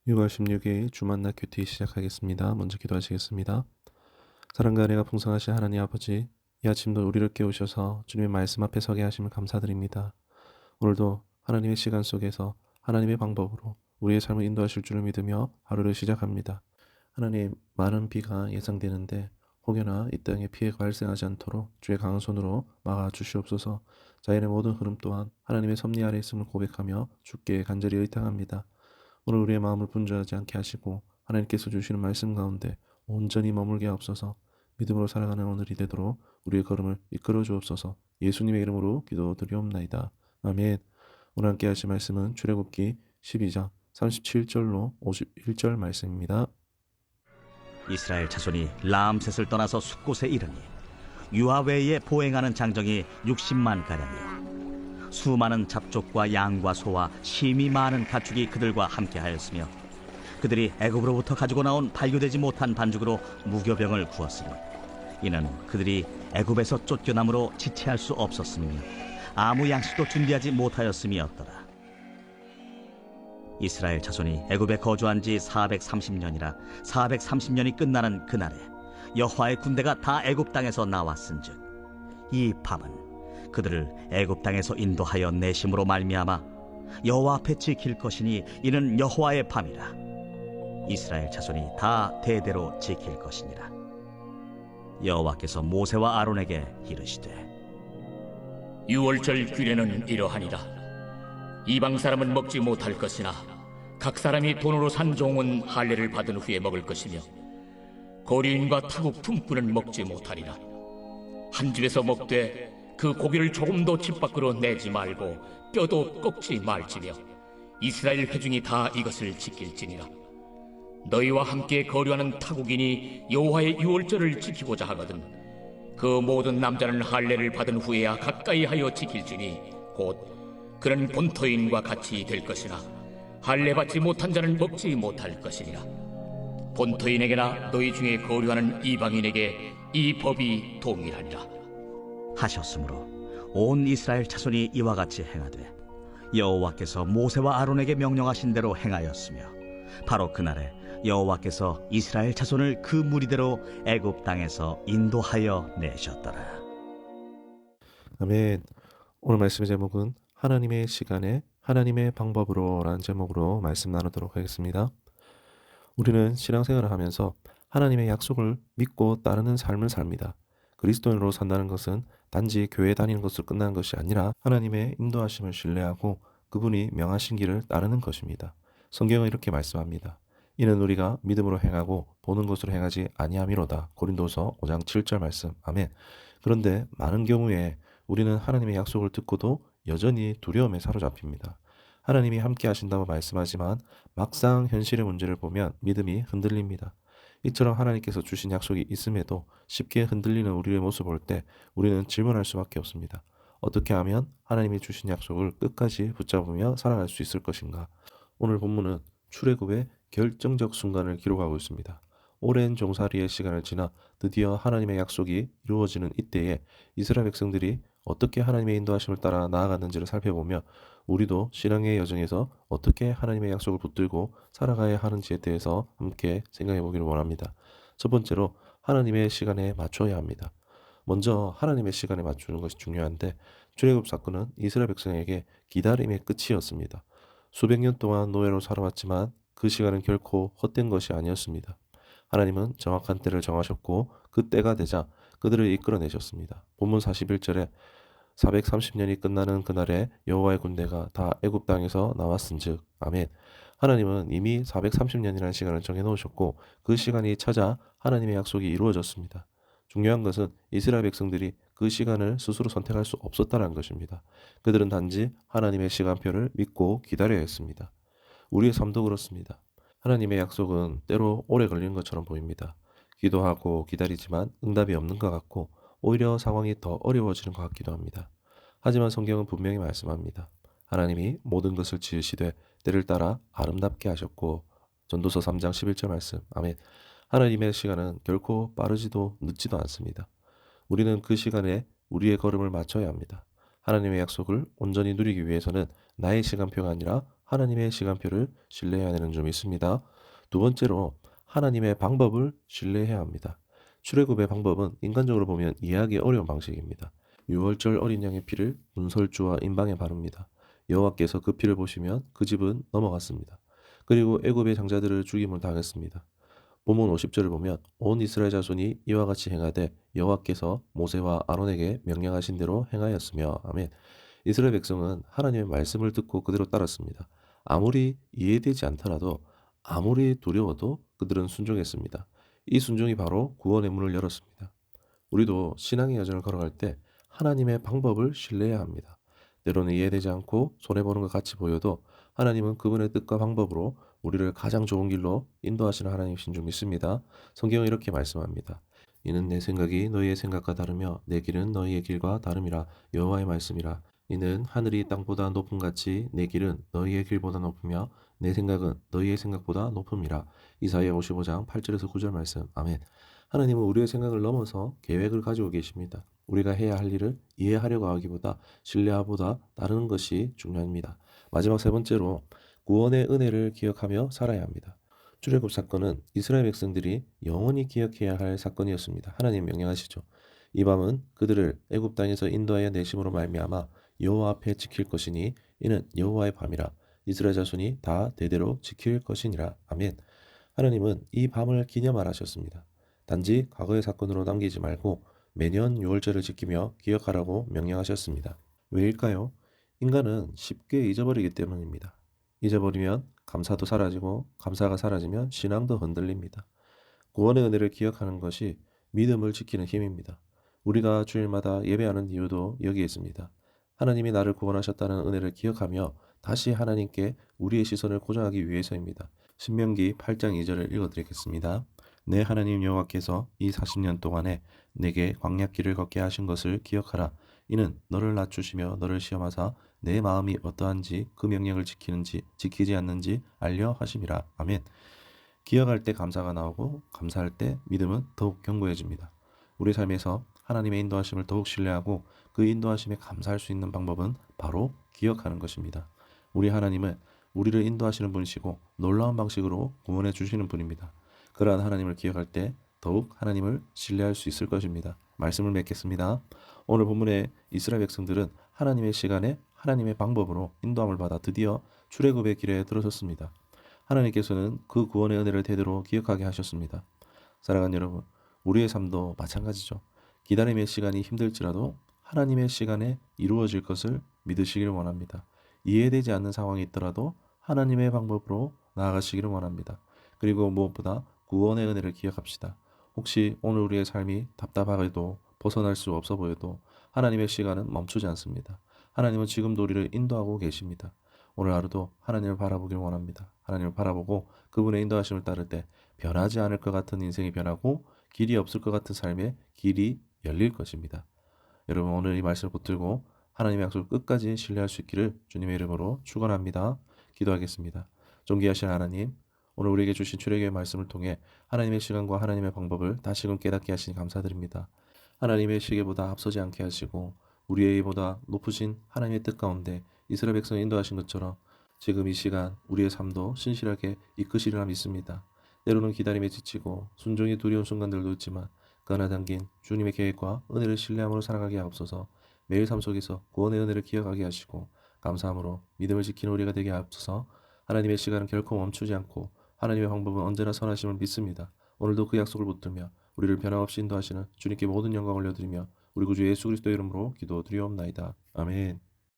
6월 16일 주만나 큐티 시작하겠습니다. 먼저 기도하시겠습니다. 사랑과 은혜가 풍성하신 하나님 아버지, 이 아침도 우리를 깨우셔서 주님의 말씀 앞에 서게 하심을 감사드립니다. 오늘도 하나님의 시간 속에서 하나님의 방법으로 우리의 삶을 인도하실 줄을 믿으며 하루를 시작합니다. 하나님, 많은 비가 예상되는데 혹여나 이 땅에 피해가 발생하지 않도록 주의 강한 손으로 막아주시옵소서. 자연의 모든 흐름 또한 하나님의 섭리 아래 있음을 고백하며 주께 간절히 의탁합니다. 오늘 우리의 마음을 분주하지 않게 하시고 하나님께서 주시는 말씀 가운데 온전히 머물게 하옵소서. 믿음으로 살아가는 오늘이 되도록 우리의 걸음을 이끌어 주옵소서. 예수님의 이름으로 기도드리옵나이다. 아멘. 오늘 함께 하실 말씀은 출애굽기 12장 37절로 51절 말씀입니다. 이스라엘 자손이 라암셋을 떠나서 숫곳에 이르니 유아 외에 보행하는 장정이 60만 가량이요 수많은 잡족과 양과 소와 심이 많은 가축이 그들과 함께하였으며 그들이 애굽으로부터 가지고 나온 발교되지 못한 반죽으로 무교병을 구웠으니 이는 그들이 애굽에서 쫓겨남으로 지체할 수 없었으며 아무 양식도 준비하지 못하였음이었더라. 이스라엘 자손이 애굽에 거주한 지 430년이라 430년이 끝나는 그날에 여호와의 군대가 다 애굽 땅에서 나왔은즉 이 밤은 그들을 애굽 땅에서 인도하여 내심으로 말미암아 여호와 앞에 지킬 것이니 이는 여호와의 밤이라. 이스라엘 자손이 다 대대로 지킬 것이니라. 여호와께서 모세와 아론에게 이르시되 유월절 규례는 이러하니라. 이방 사람은 먹지 못할 것이나 각 사람이 돈으로 산 종은 할례를 받은 후에 먹을 것이며 거류인과 타국 품꾼은 먹지 못하리라. 한 집에서 먹되 그 고기를 조금도 집 밖으로 내지 말고 뼈도 꺾지 말지며 이스라엘 회중이 다 이것을 지킬지니라. 너희와 함께 거류하는 타국인이 여호와의 유월절을 지키고자 하거든 그 모든 남자는 할례를 받은 후에야 가까이 하여 지킬지니 곧 그는 본토인과 같이 될 것이나 할례 받지 못한 자는 먹지 못할 것이니라. 본토인에게나 너희 중에 거류하는 이방인에게 이 법이 동일하니라 하셨으므로 온 이스라엘 자손이 이와 같이 행하되 여호와께서 모세와 아론에게 명령하신 대로 행하였으며 바로 그날에 여호와께서 이스라엘 자손을 그 무리대로 애굽 땅에서 인도하여 내셨더라. 아멘. 오늘 말씀의 제목은 하나님의 시간에 하나님의 방법으로 라는 제목으로 말씀 나누도록 하겠습니다. 우리는 신앙생활을 하면서 하나님의 약속을 믿고 따르는 삶을 삽니다. 그리스도인으로 산다는 것은 단지 교회 다니는 것으로 끝나는 것이 아니라 하나님의 인도하심을 신뢰하고 그분이 명하신 길을 따르는 것입니다. 성경은 이렇게 말씀합니다. 이는 우리가 믿음으로 행하고 보는 것으로 행하지 아니함이로다. 고린도서 5장 7절 말씀. 아멘. 그런데 많은 경우에 우리는 하나님의 약속을 듣고도 여전히 두려움에 사로잡힙니다. 하나님이 함께 하신다고 말씀하지만 막상 현실의 문제를 보면 믿음이 흔들립니다. 이처럼 하나님께서 주신 약속이 있음에도 쉽게 흔들리는 우리의 모습을 볼 때 우리는 질문할 수밖에 없습니다. 어떻게 하면 하나님이 주신 약속을 끝까지 붙잡으며 살아갈 수 있을 것인가? 오늘 본문은 출애굽의 결정적 순간을 기록하고 있습니다. 오랜 종살이의 시간을 지나 드디어 하나님의 약속이 이루어지는 이때에 이스라엘 백성들이 어떻게 하나님의 인도하심을 따라 나아갔는지를 살펴보며 우리도 신앙의 여정에서 어떻게 하나님의 약속을 붙들고 살아가야 하는지에 대해서 함께 생각해 보기를 원합니다. 첫 번째로 하나님의 시간에 맞춰야 합니다. 먼저 하나님의 시간에 맞추는 것이 중요한데 출애굽 사건은 이스라엘 백성에게 기다림의 끝이었습니다. 수백 년 동안 노예로 살아왔지만 그 시간은 결코 헛된 것이 아니었습니다. 하나님은 정확한 때를 정하셨고 그 때가 되자 그들을 이끌어내셨습니다. 본문 41절에 430년이 끝나는 그날에 여호와의 군대가 다 애굽 땅에서 나왔은즉 아멘. 하나님은 이미 430년이라는 시간을 정해놓으셨고 그 시간이 찾아 하나님의 약속이 이루어졌습니다. 중요한 것은 이스라엘 백성들이 그 시간을 스스로 선택할 수 없었다는 것입니다. 그들은 단지 하나님의 시간표를 믿고 기다려야 했습니다. 우리의 삶도 그렇습니다. 하나님의 약속은 때로 오래 걸리는 것처럼 보입니다. 기도하고 기다리지만 응답이 없는 것 같고 오히려 상황이 더 어려워지는 것 같기도 합니다. 하지만 성경은 분명히 말씀합니다. 하나님이 모든 것을 지으시되 때를 따라 아름답게 하셨고 전도서 3장 11절 말씀. 아멘. 하나님의 시간은 결코 빠르지도 늦지도 않습니다. 우리는 그 시간에 우리의 걸음을 맞춰야 합니다. 하나님의 약속을 온전히 누리기 위해서는 나의 시간표가 아니라 하나님의 시간표를 신뢰해야 되는 점이 있습니다. 두 번째로 하나님의 방법을 신뢰해야 합니다. 출애굽의 방법은 인간적으로 보면 이해하기 어려운 방식입니다. 유월절 어린 양의 피를 문설주와 임방에 바릅니다. 여호와께서 그 피를 보시면 그 집은 넘어갔습니다. 그리고 애굽의 장자들을 죽임을 당했습니다. 본문 50절을 보면 온 이스라엘 자손이 이와 같이 행하되 여호와께서 모세와 아론에게 명령하신 대로 행하였으며 아멘. 이스라엘 백성은 하나님의 말씀을 듣고 그대로 따랐습니다. 아무리 이해되지 않더라도 아무리 두려워도 그들은 순종했습니다. 이 순종이 바로 구원의 문을 열었습니다. 우리도 신앙의 여정을 걸어갈 때 하나님의 방법을 신뢰해야 합니다. 때로는 이해되지 않고 손해보는 것 같이 보여도 하나님은 그분의 뜻과 방법으로 우리를 가장 좋은 길로 인도하시는 하나님이신 줄 믿습니다. 성경은 이렇게 말씀합니다. 이는 내 생각이 너희의 생각과 다르며 내 길은 너희의 길과 다름이라 여호와의 말씀이라. 이는 하늘이 땅보다 높음 같이 내 길은 너희의 길보다 높으며 내 생각은 너희의 생각보다 높음이라. 이사야 55장 8절에서 9절 말씀. 아멘. 하나님은 우리의 생각을 넘어서 계획을 가지고 계십니다. 우리가 해야 할 일을 이해하려고 하기보다 신뢰하보다 따르는 것이 중요합니다. 마지막 세 번째로 구원의 은혜를 기억하며 살아야 합니다. 출애굽 사건은 이스라엘 백성들이 영원히 기억해야 할 사건이었습니다. 하나님 명령하시죠. 이 밤은 그들을 애굽 땅에서 인도하여 내심으로 말미암아 여호와 앞에 지킬 것이니 이는 여호와의 밤이라. 이스라엘 자손이 다 대대로 지킬 것이니라. 아멘. 하나님은 이 밤을 기념하라셨습니다. 단지 과거의 사건으로 남기지 말고 매년 6월절을 지키며 기억하라고 명령하셨습니다. 왜일까요? 인간은 쉽게 잊어버리기 때문입니다. 잊어버리면 감사도 사라지고 감사가 사라지면 신앙도 흔들립니다. 구원의 은혜를 기억하는 것이 믿음을 지키는 힘입니다. 우리가 주일마다 예배하는 이유도 여기에 있습니다. 하나님이 나를 구원하셨다는 은혜를 기억하며 다시 하나님께 우리의 시선을 고정하기 위해서입니다. 신명기 8장 2절을 읽어드리겠습니다. 내 하나님 여호와께서 이 40년 동안에 내게 광야길을 걷게 하신 것을 기억하라. 이는 너를 낮추시며 너를 시험하사 내 마음이 어떠한지 그 명령을 지키는지 지키지 않는지 알려 하심이라. 아멘. 기억할 때 감사가 나오고 감사할 때 믿음은 더욱 견고해집니다. 우리 삶에서 하나님의 인도하심을 더욱 신뢰하고 그 인도하심에 감사할 수 있는 방법은 바로 기억하는 것입니다. 우리 하나님은 우리를 인도하시는 분이시고 놀라운 방식으로 구원해 주시는 분입니다. 그러한 하나님을 기억할 때 더욱 하나님을 신뢰할 수 있을 것입니다. 말씀을 맺겠습니다. 오늘 본문의 이스라엘 백성들은 하나님의 시간에 하나님의 방법으로 인도함을 받아 드디어 출애굽의 길에 들어섰습니다. 하나님께서는 그 구원의 은혜를 대대로 기억하게 하셨습니다. 사랑하는 여러분, 우리의 삶도 마찬가지죠. 기다림의 시간이 힘들지라도 하나님의 시간에 이루어질 것을 믿으시기를 원합니다. 이해되지 않는 상황이 있더라도 하나님의 방법으로 나아가시기를 원합니다. 그리고 무엇보다 구원의 은혜를 기억합시다. 혹시 오늘 우리의 삶이 답답하게도 벗어날 수 없어 보여도 하나님의 시간은 멈추지 않습니다. 하나님은 지금도 우리를 인도하고 계십니다. 오늘 하루도 하나님을 바라보길 원합니다. 하나님을 바라보고 그분의 인도하심을 따를 때 변하지 않을 것 같은 인생이 변하고 길이 없을 것 같은 삶의 길이 열릴 것입니다. 여러분 오늘 이 말씀을 붙들고 하나님의 약속을 끝까지 신뢰할 수 있기를 주님의 이름으로 축원합니다. 기도하겠습니다. 존귀하신 하나님, 오늘 우리에게 주신 출애굽의 말씀을 통해 하나님의 시간과 하나님의 방법을 다시금 깨닫게 하시니 감사드립니다. 하나님의 시계보다 앞서지 않게 하시고 우리의 의보다 높으신 하나님의 뜻 가운데 이스라엘 백성을 인도하신 것처럼 지금 이 시간 우리의 삶도 신실하게 이끄시리라 믿습니다. 때로는 기다림에 지치고 순종이 두려운 순간들도 있지만 그 하나 담긴 주님의 계획과 은혜를 신뢰함으로 살아가게 하옵소서. 매일 삶 속에서 구원의 은혜를 기억하게 하시고 감사함으로 믿음을 지키는 우리가 되게 하옵소서. 하나님의 시간은 결코 멈추지 않고 하나님의 방법은 언제나 선하심을 믿습니다. 오늘도 그 약속을 붙들며 우리를 변함없이 인도하시는 주님께 모든 영광을 올려드리며 우리 구주 예수 그리스도의 이름으로 기도드리옵나이다. 아멘.